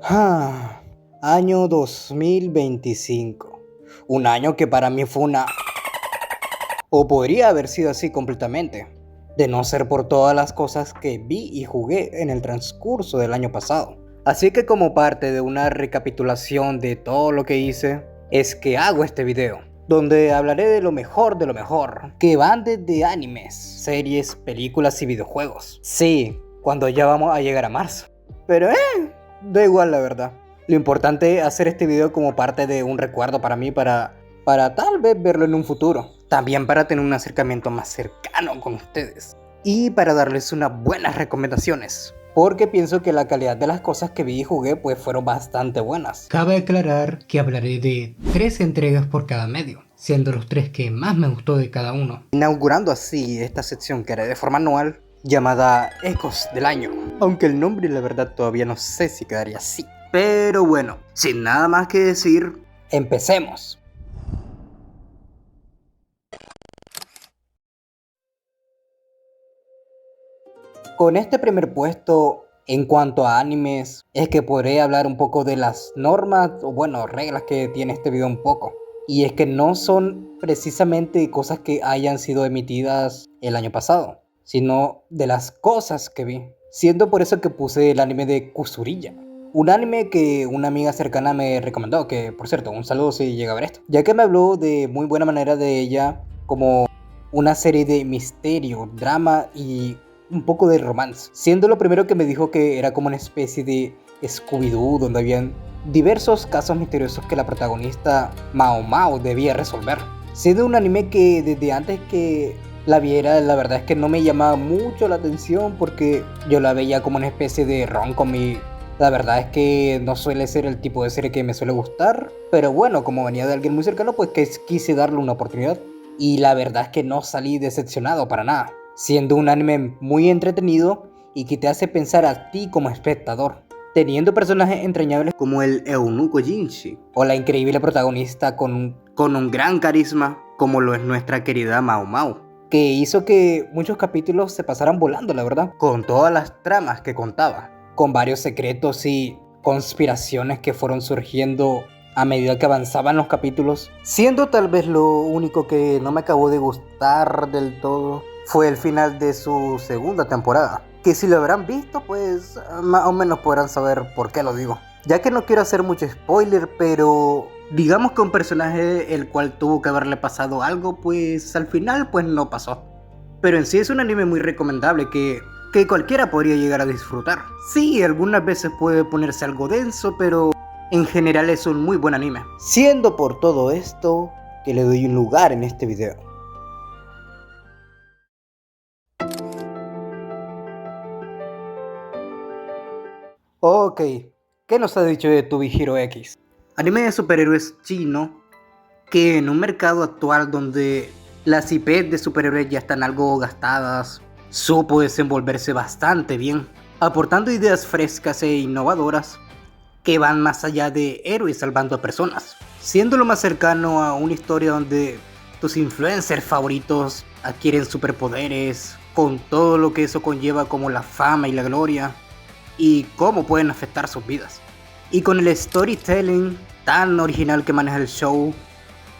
Ah, año 2025. Un año que para mí fue una... O podría haber sido así completamente, de no ser por todas las cosas que vi y jugué en el transcurso del año pasado. Así que como parte de una recapitulación de todo lo que hice, es que hago este video, donde hablaré de lo mejor, que van desde animes, series, películas y videojuegos. Sí, cuando ya vamos a llegar a marzo. Pero da igual la verdad. Lo importante es hacer este video como parte de un recuerdo para mí, para tal vez verlo en un futuro. También para tener un acercamiento más cercano con ustedes. Y para darles unas buenas recomendaciones. Porque pienso que la calidad de las cosas que vi y jugué pues fueron bastante buenas. Cabe aclarar que hablaré de 3 entregas por cada medio, siendo los 3 que más me gustó de cada uno. Inaugurando así esta sección que haré de forma anual, llamada Ecos del Año. Aunque el nombre la verdad todavía no sé si quedaría así. Pero bueno, sin nada más que decir, empecemos. Con este primer puesto, en cuanto a animes, es que podré hablar un poco de las normas, o bueno, reglas que tiene este video un poco. Y es que no son precisamente cosas que hayan sido emitidas el año pasado, sino de las cosas que vi. Siendo por eso que puse el anime de Kusuriya. Un anime que una amiga cercana me recomendó, que por cierto, un saludo si llega a ver esto. Ya que me habló de muy buena manera de ella como una serie de misterio, drama y un poco de romance, siendo lo primero que me dijo que era como una especie de Scooby-Doo donde habían diversos casos misteriosos que la protagonista Mao Mao debía resolver. Siendo un anime que desde antes que la viera, la verdad es que no me llamaba mucho la atención porque yo la veía como una especie de rom-com y la verdad es que no suele ser el tipo de serie que me suele gustar, pero bueno, como venía de alguien muy cercano, pues que quise darle una oportunidad. Y la verdad es que no salí decepcionado para nada, siendo un anime muy entretenido y que te hace pensar a ti como espectador, teniendo personajes entrañables como el eunuco Jinshi o la increíble protagonista con un gran carisma como lo es nuestra querida Mao Mao, que hizo que muchos capítulos se pasaran volando, la verdad, con todas las tramas que contaba, con varios secretos y conspiraciones que fueron surgiendo a medida que avanzaban los capítulos, siendo tal vez lo único que no me acabó de gustar del todo fue el final de su segunda temporada, que si lo habrán visto pues más o menos podrán saber por qué lo digo, ya que no quiero hacer mucho spoiler, pero digamos que un personaje el cual tuvo que haberle pasado algo pues al final pues no pasó, pero en sí es un anime muy recomendable que cualquiera podría llegar a disfrutar. Sí, algunas veces puede ponerse algo denso, pero en general es un muy buen anime. Siendo por todo esto que le doy un lugar en este video. Ok, ¿qué nos ha dicho de To Be Hero X? Anime de superhéroes chino que en un mercado actual donde las IPs de superhéroes ya están algo gastadas, supo desenvolverse bastante bien, aportando ideas frescas e innovadoras que van más allá de héroes salvando a personas, siendo lo más cercano a una historia donde tus influencers favoritos adquieren superpoderes, con todo lo que eso conlleva como la fama y la gloria, y cómo pueden afectar sus vidas. Y con el storytelling tan original que maneja el show,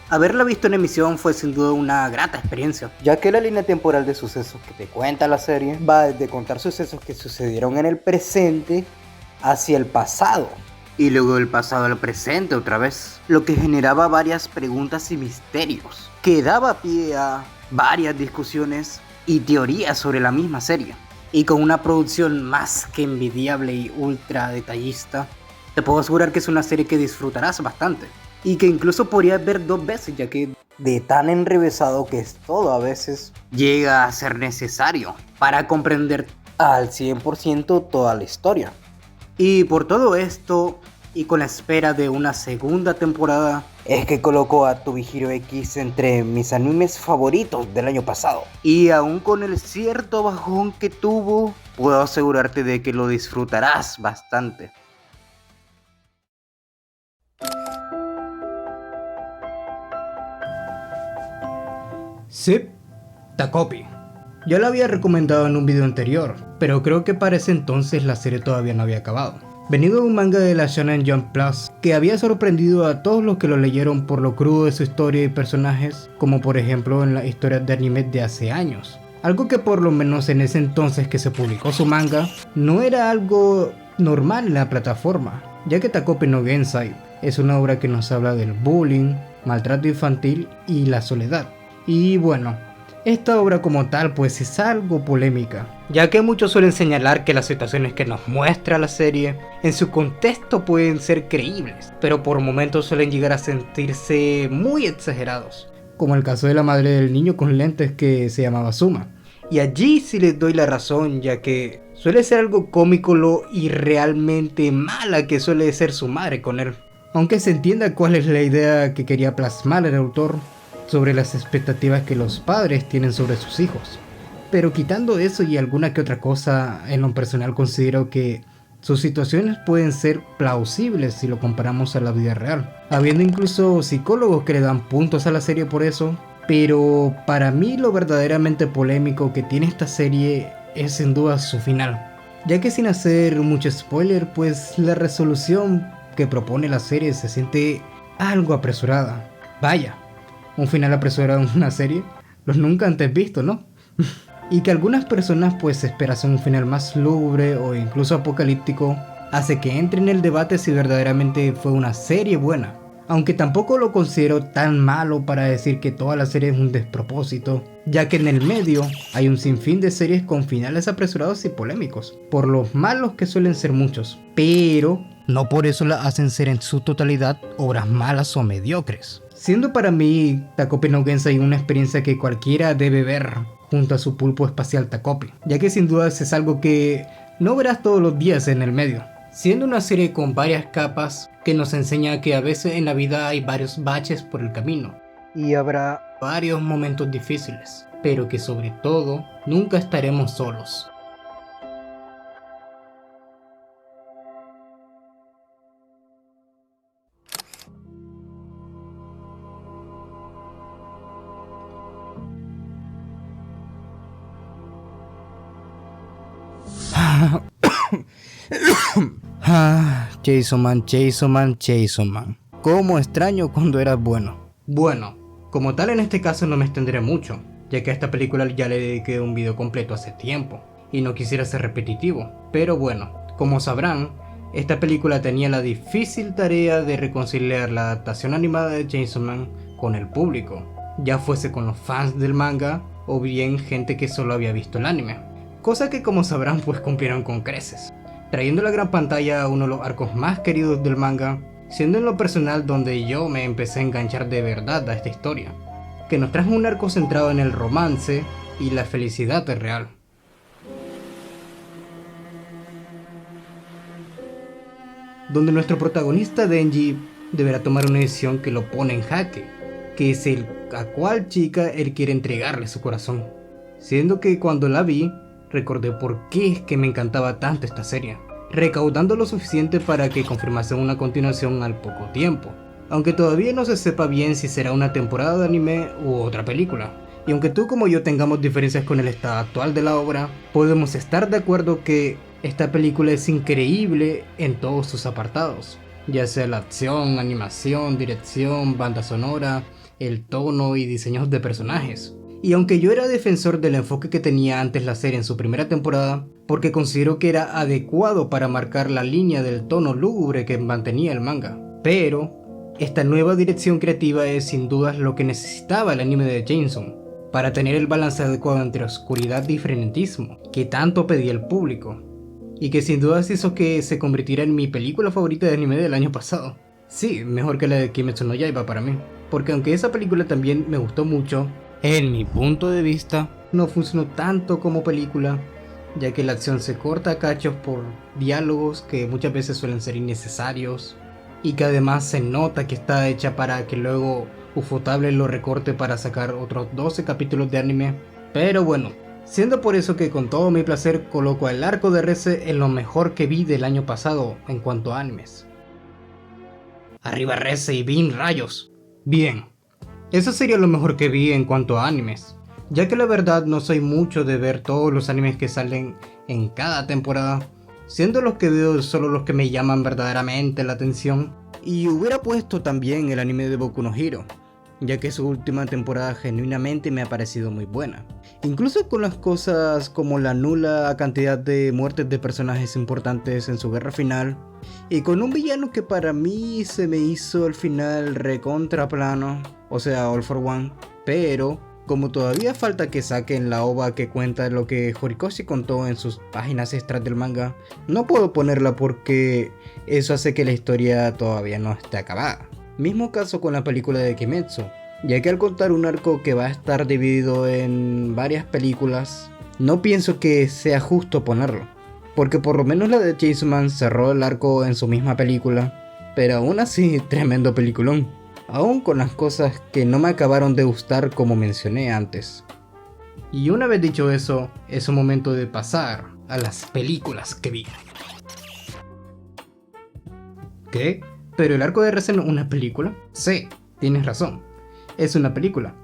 haberla visto en emisión fue sin duda una grata experiencia, ya que la línea temporal de sucesos que te cuenta la serie va desde contar sucesos que sucedieron en el presente hacia el pasado, y luego del pasado al presente otra vez, lo que generaba varias preguntas y misterios, que daba pie a varias discusiones y teorías sobre la misma serie. Y con una producción más que envidiable y ultra detallista, te puedo asegurar que es una serie que disfrutarás bastante, y que incluso podrías ver 2 veces, ya que de tan enrevesado que es todo a veces, llega a ser necesario para comprender al 100% toda la historia. Y por todo esto, y con la espera de una segunda temporada, es que coloco a To Be Hero X entre mis animes favoritos del año pasado. Y aún con el cierto bajón que tuvo, puedo asegurarte de que lo disfrutarás bastante. Zip Takopi. Ya la había recomendado en un video anterior, pero creo que para ese entonces la serie todavía no había acabado. venido de un manga de la Shonen Jump Plus, que había sorprendido a todos los que lo leyeron por lo crudo de su historia y personajes, como por ejemplo en las historias de anime de hace años. Algo que por lo menos en ese entonces que se publicó su manga, no era algo normal en la plataforma, ya que Takopi no Gensai es una obra que nos habla del bullying, maltrato infantil y la soledad. Y bueno, esta obra como tal pues es algo polémica, ya que muchos suelen señalar que las situaciones que nos muestra la serie en su contexto pueden ser creíbles, pero por momentos suelen llegar a sentirse muy exagerados, como el caso de la madre del niño con lentes que se llamaba Suma. Y allí sí les doy la razón, ya que suele ser algo cómico lo irrealmente mala que suele ser su madre con él. Aunque se entienda cuál es la idea que quería plasmar el autor sobre las expectativas que los padres tienen sobre sus hijos. Pero quitando eso y alguna que otra cosa, en lo personal considero que sus situaciones pueden ser plausibles si lo comparamos a la vida real, habiendo incluso psicólogos que le dan puntos a la serie por eso. Pero para mí lo verdaderamente polémico que tiene esta serie es sin duda su final, ya que sin hacer mucho spoiler, pues la resolución que propone la serie se siente algo apresurada. Vaya, un final apresurado en una serie, los nunca antes visto, ¿no? Y que algunas personas pues esperan un final más lúgubre o incluso apocalíptico, hace que entre en el debate si verdaderamente fue una serie buena. Aunque tampoco lo considero tan malo para decir que toda la serie es un despropósito, ya que en el medio hay un sinfín de series con finales apresurados y polémicos, por los malos que suelen ser muchos, pero no por eso la hacen ser en su totalidad obras malas o mediocres. Siendo para mí Takopi no Gensai una experiencia que cualquiera debe ver junto a su pulpo espacial Takopi, ya que sin duda es algo que no verás todos los días en el medio. Siendo una serie con varias capas que nos enseña que a veces en la vida hay varios baches por el camino y habrá varios momentos difíciles, pero que sobre todo nunca estaremos solos. Chainsaw Man. Cómo extraño cuando eras bueno. Bueno, como tal en este caso no me extenderé mucho, ya que a esta película ya le dediqué un video completo hace tiempo, y no quisiera ser repetitivo. Pero bueno, como sabrán, esta película tenía la difícil tarea de reconciliar la adaptación animada de Chainsaw Man con el público, ya fuese con los fans del manga o bien gente que solo había visto el anime. Cosa que como sabrán pues cumplieron con creces, trayendo a la gran pantalla a uno de los arcos más queridos del manga, siendo en lo personal donde yo me empecé a enganchar de verdad a esta historia, que nos trajo un arco centrado en el romance y la felicidad real. Donde nuestro protagonista Denji deberá tomar una decisión que lo pone en jaque, que es a cuál chica él quiere entregarle su corazón, siendo que cuando la vi, recordé por qué es que me encantaba tanto esta serie, recaudando lo suficiente para que confirmase una continuación al poco tiempo, aunque todavía no se sepa bien si será una temporada de anime u otra película. Y aunque tú como yo tengamos diferencias con el estado actual de la obra, podemos estar de acuerdo que esta película es increíble en todos sus apartados, ya sea la acción, animación, dirección, banda sonora, el tono y diseños de personajes. Y aunque yo era defensor del enfoque que tenía antes la serie en su primera temporada, porque considero que era adecuado para marcar la línea del tono lúgubre que mantenía el manga, pero esta nueva dirección creativa es sin dudas lo que necesitaba el anime de Chainsaw, para tener el balance adecuado entre oscuridad y frenetismo que tanto pedía el público, y que sin dudas hizo que se convirtiera en mi película favorita de anime del año pasado. Sí, mejor que la de Kimetsu no Yaiba para mí, porque aunque esa película también me gustó mucho, en mi punto de vista, no funcionó tanto como película, ya que la acción se corta a cachos por diálogos que muchas veces suelen ser innecesarios, y que además se nota que está hecha para que luego Ufotable lo recorte para sacar otros 12 capítulos de anime. Pero bueno, siendo por eso que con todo mi placer coloco el arco de Reze en lo mejor que vi del año pasado en cuanto a animes. Arriba Reze y Bin Rayos. Bien. Eso sería lo mejor que vi en cuanto a animes, ya que la verdad no soy mucho de ver todos los animes que salen en cada temporada, siendo los que veo solo los que me llaman verdaderamente la atención. Y hubiera puesto también el anime de Boku no Hero, ya que su última temporada genuinamente me ha parecido muy buena. Incluso con las cosas como la nula cantidad de muertes de personajes importantes en su guerra final, y con un villano que para mí se me hizo al final recontra plano, o sea, All for One, pero como todavía falta que saquen la OVA que cuenta lo que Horikoshi contó en sus páginas extras del manga, no puedo ponerla porque eso hace que la historia todavía no esté acabada. Mismo caso con la película de Kimetsu, ya que al contar un arco que va a estar dividido en varias películas, no pienso que sea justo ponerlo, porque por lo menos la de Chainsaw Man cerró el arco en su misma película, pero aún así tremendo peliculón, aún con las cosas que no me acabaron de gustar como mencioné antes. Y una vez dicho eso, es un momento de pasar a las películas que vi. ¿Qué? ¿Pero el arco de Resen es una película? Sí, tienes razón, es una película,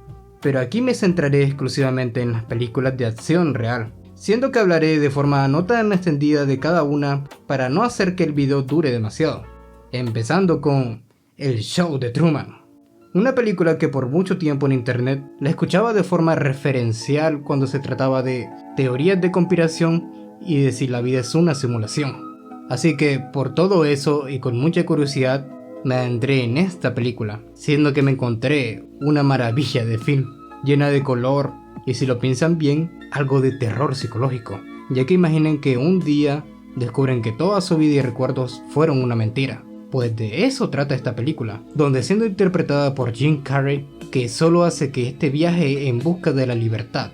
pero aquí me centraré exclusivamente en las películas de acción real, siendo que hablaré de forma no tan extendida de cada una para no hacer que el video dure demasiado, empezando con El Show de Truman, una película que por mucho tiempo en internet la escuchaba de forma referencial cuando se trataba de teorías de conspiración y de si la vida es una simulación. Así que por todo eso y con mucha curiosidad me adentré en esta película, siendo que me encontré una maravilla de film, llena de color y si lo piensan bien, algo de terror psicológico, ya que imaginen que un día descubren que toda su vida y recuerdos fueron una mentira. Pues de eso trata esta película, donde siendo interpretada por Jim Carrey, que solo hace que este viaje en busca de la libertad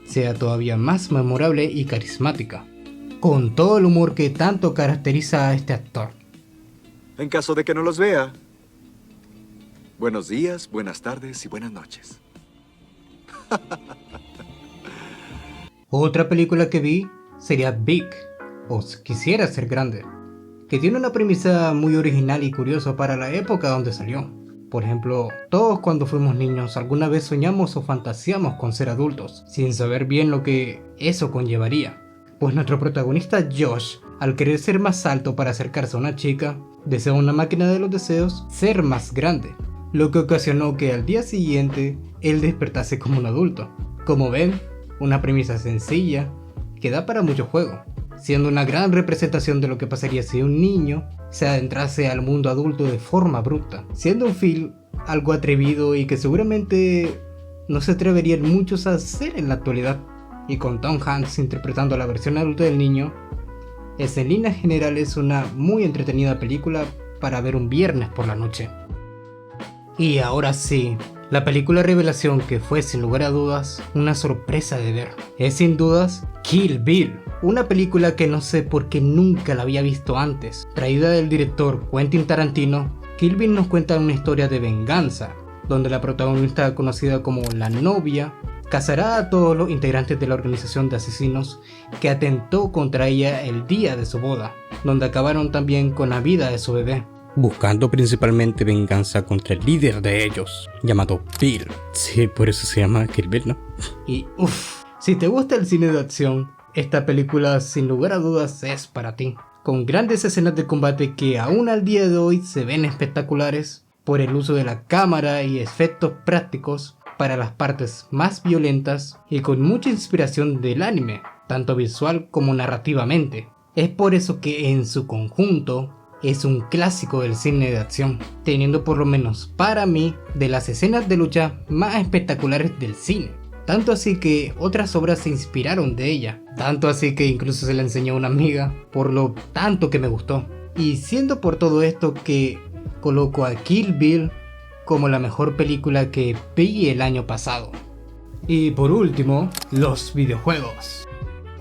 sea todavía más memorable y carismática, con todo el humor que tanto caracteriza a este actor. En caso de que no los vea, buenos días, buenas tardes y buenas noches. Otra película que vi sería Big, o Quisiera ser grande, que tiene una premisa muy original y curiosa para la época donde salió. Por ejemplo, todos cuando fuimos niños alguna vez soñamos o fantaseamos con ser adultos, sin saber bien lo que eso conllevaría. Pues nuestro protagonista Josh, al querer ser más alto para acercarse a una chica, desea una máquina de los deseos ser más grande, lo que ocasionó que al día siguiente él despertase como un adulto. Como ven, una premisa sencilla que da para mucho juego, siendo una gran representación de lo que pasaría si un niño se adentrase al mundo adulto de forma abrupta, siendo un film algo atrevido y que seguramente no se atreverían muchos a hacer en la actualidad. Y con Tom Hanks interpretando la versión adulta del niño, es en líneas generales una muy entretenida película para ver un viernes por la noche. Y ahora sí, la película revelación que fue sin lugar a dudas una sorpresa de ver, es sin dudas Kill Bill, una película que no sé por qué nunca la había visto antes. Traída del director Quentin Tarantino, Kill Bill nos cuenta una historia de venganza, donde la protagonista conocida como la novia cazará a todos los integrantes de la organización de asesinos que atentó contra ella el día de su boda, donde acabaron también con la vida de su bebé, buscando principalmente venganza contra el líder de ellos, llamado Bill. Sí, por eso se llama Kill Bill, ¿no? Y uff, si te gusta el cine de acción, esta película sin lugar a dudas es para ti, con grandes escenas de combate que aún al día de hoy se ven espectaculares por el uso de la cámara y efectos prácticos para las partes más violentas y con mucha inspiración del anime, tanto visual como narrativamente. Es por eso que en su conjunto es un clásico del cine de acción, teniendo por lo menos para mí de las escenas de lucha más espectaculares del cine. Tanto así que otras obras se inspiraron de ella, tanto así que incluso se la enseñó a una amiga por lo tanto que me gustó. Y siendo por todo esto que coloco a Kill Bill como la mejor película que vi el año pasado. Y por último, los videojuegos.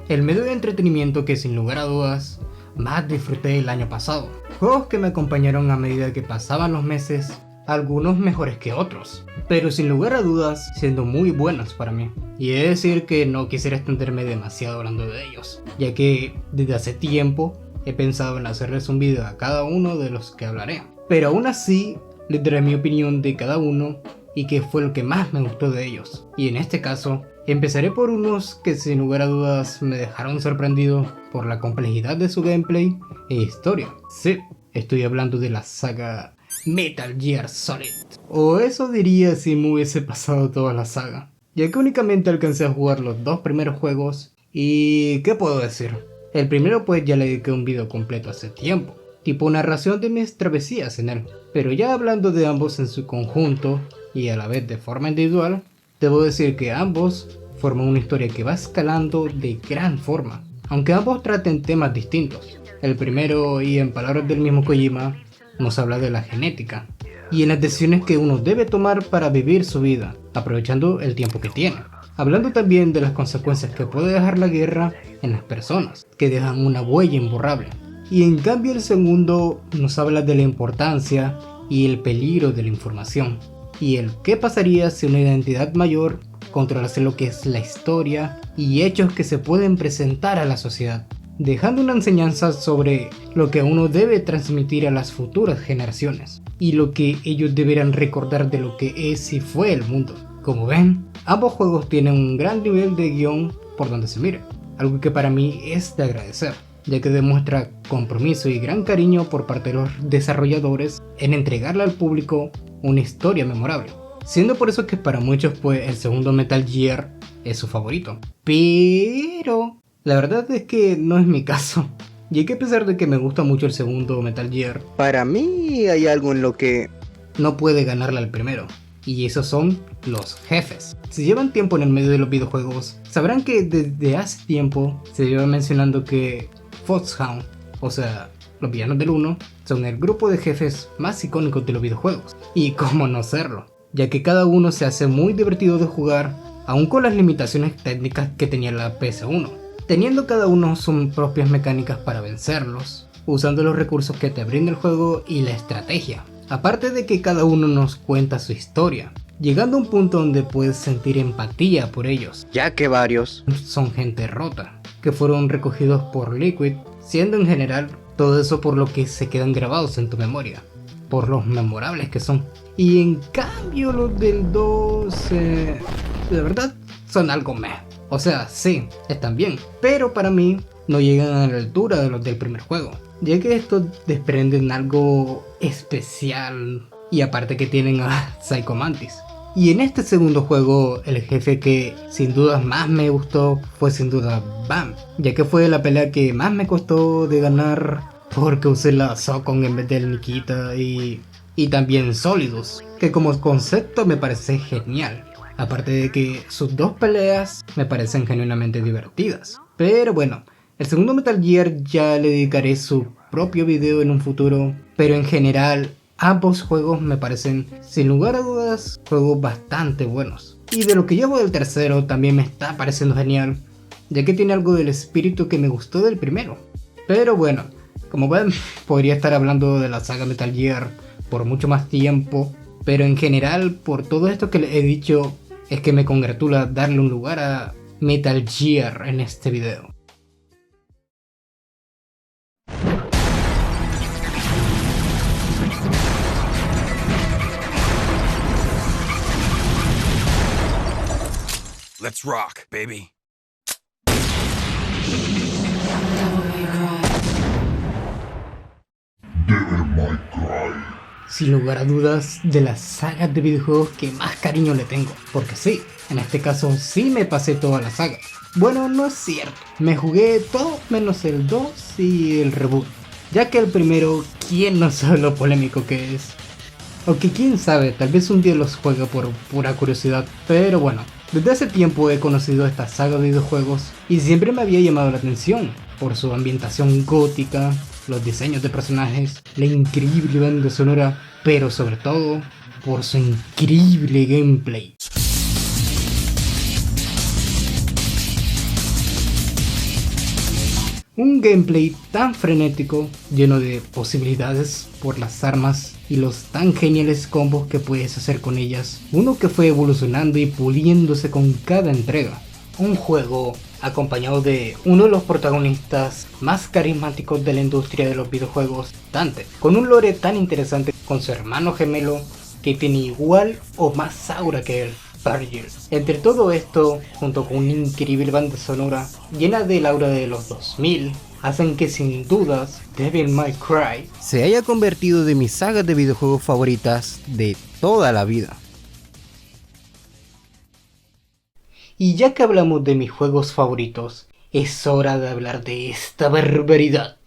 El medio de entretenimiento que sin lugar a dudas más disfruté el año pasado. Juegos que me acompañaron a medida que pasaban los meses, algunos mejores que otros, pero sin lugar a dudas siendo muy buenos para mí. Y he de decir que no quisiera extenderme demasiado hablando de ellos, ya que desde hace tiempo he pensado en hacerles un video a cada uno de los que hablaré. Pero aún así, les daré mi opinión de cada uno y qué fue lo que más me gustó de ellos. Y en este caso, Empezaré por unos que sin lugar a dudas me dejaron sorprendido por la complejidad de su gameplay e historia. Sí, estoy hablando de la saga Metal Gear Solid. O eso diría si me hubiese pasado toda la saga, ya que únicamente alcancé a jugar los 2 primeros juegos y... ¿qué puedo decir? El primero pues ya le dediqué un video completo hace tiempo, tipo narración de mis travesías en él, pero ya hablando de ambos en su conjunto y a la vez de forma individual, debo decir que ambos forman una historia que va escalando de gran forma, aunque ambos traten temas distintos. El primero, y en palabras del mismo Kojima, nos habla de la genética y en las decisiones que uno debe tomar para vivir su vida, aprovechando el tiempo que tiene. Hablando también de las consecuencias que puede dejar la guerra en las personas, que dejan una huella imborrable. Y en cambio el segundo nos habla de la importancia y el peligro de la información, y el qué pasaría si una identidad mayor controlase lo que es la historia y hechos que se pueden presentar a la sociedad, dejando una enseñanza sobre lo que uno debe transmitir a las futuras generaciones y lo que ellos deberán recordar de lo que es y fue el mundo. Como ven, ambos juegos tienen un gran nivel de guión por donde se mire, algo que para mí es de agradecer, ya que demuestra compromiso y gran cariño por parte de los desarrolladores en entregarle al público una historia memorable, siendo por eso que para muchos pues el segundo Metal Gear es su favorito. Pero la verdad es que no es mi caso, ya que a pesar de que me gusta mucho el segundo Metal Gear, para mí hay algo en lo que no puede ganarle al primero, y esos son los jefes. Si llevan tiempo en el medio de los videojuegos, sabrán que desde hace tiempo se lleva mencionando que Foxhound, o sea, los villanos del 1, son el grupo de jefes más icónicos de los videojuegos. Y cómo no serlo, ya que cada uno se hace muy divertido de jugar, aun con las limitaciones técnicas que tenía la PS1, teniendo cada uno sus propias mecánicas para vencerlos, usando los recursos que te brinda el juego y la estrategia. Aparte de que cada uno nos cuenta su historia, llegando a un punto donde puedes sentir empatía por ellos, ya que varios son gente rota, que fueron recogidos por Liquid, siendo en general todo eso por lo que se quedan grabados en tu memoria, por los memorables que son. Y en cambio los del 2, la verdad, son algo meh. O sea, sí, están bien, pero para mí no llegan a la altura de los del primer juego, ya que estos desprenden algo especial y aparte que tienen a Psycho Mantis. Y en este segundo juego el jefe que sin duda más me gustó fue sin duda Bam, ya que fue la pelea que más me costó de ganar porque usé la Sokon en vez del Nikita, y también Solidus, que como concepto me parece genial. Aparte de que sus 2 peleas me parecen genuinamente divertidas. Pero bueno, el segundo Metal Gear ya le dedicaré su propio video en un futuro. Pero en general, ambos juegos me parecen, sin lugar a dudas, juegos bastante buenos. Y de lo que llevo del tercero también me está pareciendo genial, ya que tiene algo del espíritu que me gustó del primero. Pero bueno, como ven, podría estar hablando de la saga Metal Gear por mucho más tiempo. Pero en general, por todo esto que les he dicho, es que me congratula darle un lugar a Metal Gear en este video. Let's rock, baby. Devil May Cry. Sin lugar a dudas, de las sagas de videojuegos que más cariño le tengo, porque sí, en este caso sí me pasé toda la saga. Bueno, no es cierto, me jugué todo menos el 2 y el reboot, ya que el primero, ¿quién no sabe lo polémico que es? Aunque quién sabe, tal vez un día los juegue por pura curiosidad, pero bueno, desde hace tiempo he conocido esta saga de videojuegos y siempre me había llamado la atención por su ambientación gótica, los diseños de personajes, la increíble banda sonora, pero sobre todo por su increíble gameplay. Un gameplay tan frenético, lleno de posibilidades por las armas y los tan geniales combos que puedes hacer con ellas, uno que fue evolucionando y puliéndose con cada entrega. Un juego acompañado de uno de los protagonistas más carismáticos de la industria de los videojuegos, Dante, con un lore tan interesante con su hermano gemelo que tiene igual o más aura que él, Fargir. Entre todo esto, junto con una increíble banda sonora llena del aura de los 2000, hacen que sin dudas Devil May Cry se haya convertido de mis sagas de videojuegos favoritas de toda la vida. Y ya que hablamos de mis juegos favoritos, es hora de hablar de esta barbaridad.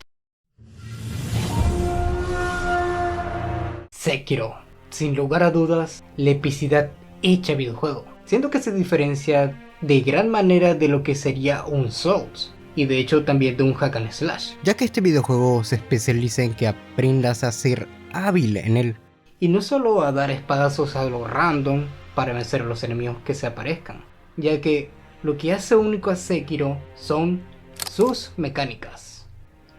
Sekiro, sin lugar a dudas, la epicidad hecha videojuego, siendo que se diferencia de gran manera de lo que sería un Souls, y de hecho también de un hack and slash, ya que este videojuego se especializa en que aprendas a ser hábil en él, y no solo a dar espadazos a lo random para vencer a los enemigos que se aparezcan, ya que lo que hace único a Sekiro son sus mecánicas,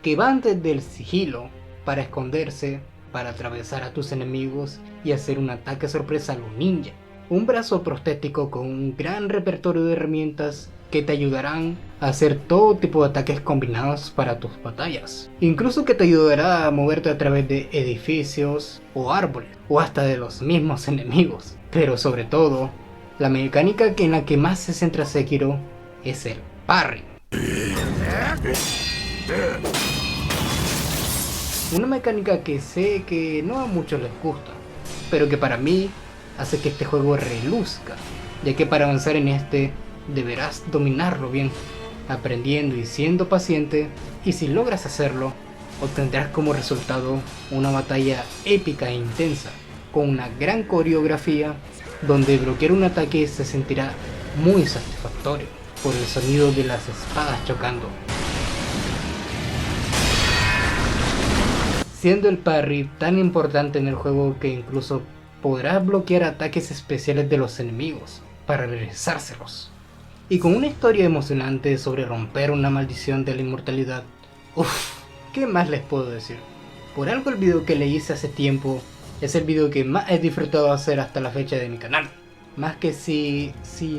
que van desde el sigilo para esconderse, para atravesar a tus enemigos y hacer un ataque sorpresa a lo ninja, un brazo prostético con un gran repertorio de herramientas que te ayudarán a hacer todo tipo de ataques combinados para tus batallas, incluso que te ayudará a moverte a través de edificios o árboles o hasta de los mismos enemigos. Pero sobre todo, la mecánica en la que más se centra Sekiro es el parry. Una mecánica que sé que no a muchos les gusta, pero que para mí hace que este juego reluzca, ya que para avanzar en este deberás dominarlo bien, aprendiendo y siendo paciente, y si logras hacerlo, obtendrás como resultado una batalla épica e intensa, con una gran coreografía, donde bloquear un ataque se sentirá muy satisfactorio, por el sonido de las espadas chocando. Siendo el parry tan importante en el juego que incluso podrás bloquear ataques especiales de los enemigos para regresárselos. Y con una historia emocionante sobre romper una maldición de la inmortalidad. Uff, ¿qué más les puedo decir? Por algo el video que le hice hace tiempo es el video que más he disfrutado hacer hasta la fecha de mi canal. Más que si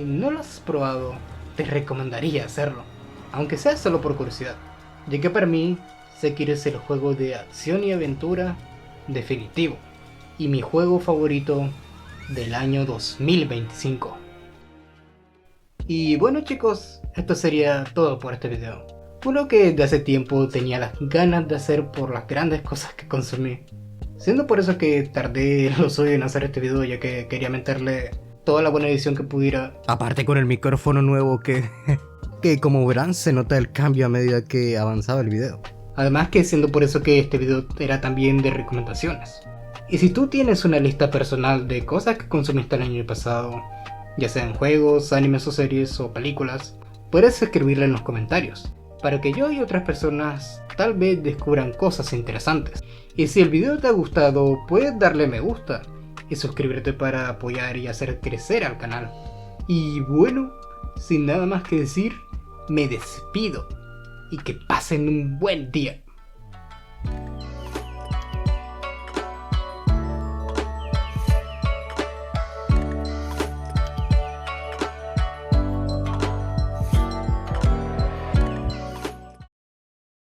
no lo has probado, te recomendaría hacerlo, aunque sea solo por curiosidad, ya que para mí Sekiro es el juego de acción y aventura definitivo, y mi juego favorito del año 2025. Y bueno chicos, esto sería todo por este video. Uno que desde hace tiempo tenía las ganas de hacer por las grandes cosas que consumí. Siendo por eso que tardé lo suyo en hacer este video, ya que quería meterle toda la buena edición que pudiera. Aparte con el micrófono nuevo que como verán se nota el cambio a medida que avanzaba el video. Además que siendo por eso que este video era también de recomendaciones. Y si tú tienes una lista personal de cosas que consumiste el año pasado, ya sean juegos, animes o series o películas, puedes escribirla en los comentarios, para que yo y otras personas tal vez descubran cosas interesantes. Y si el video te ha gustado, puedes darle me gusta y suscribirte para apoyar y hacer crecer al canal. Y bueno, sin nada más que decir, me despido y que pasen un buen día.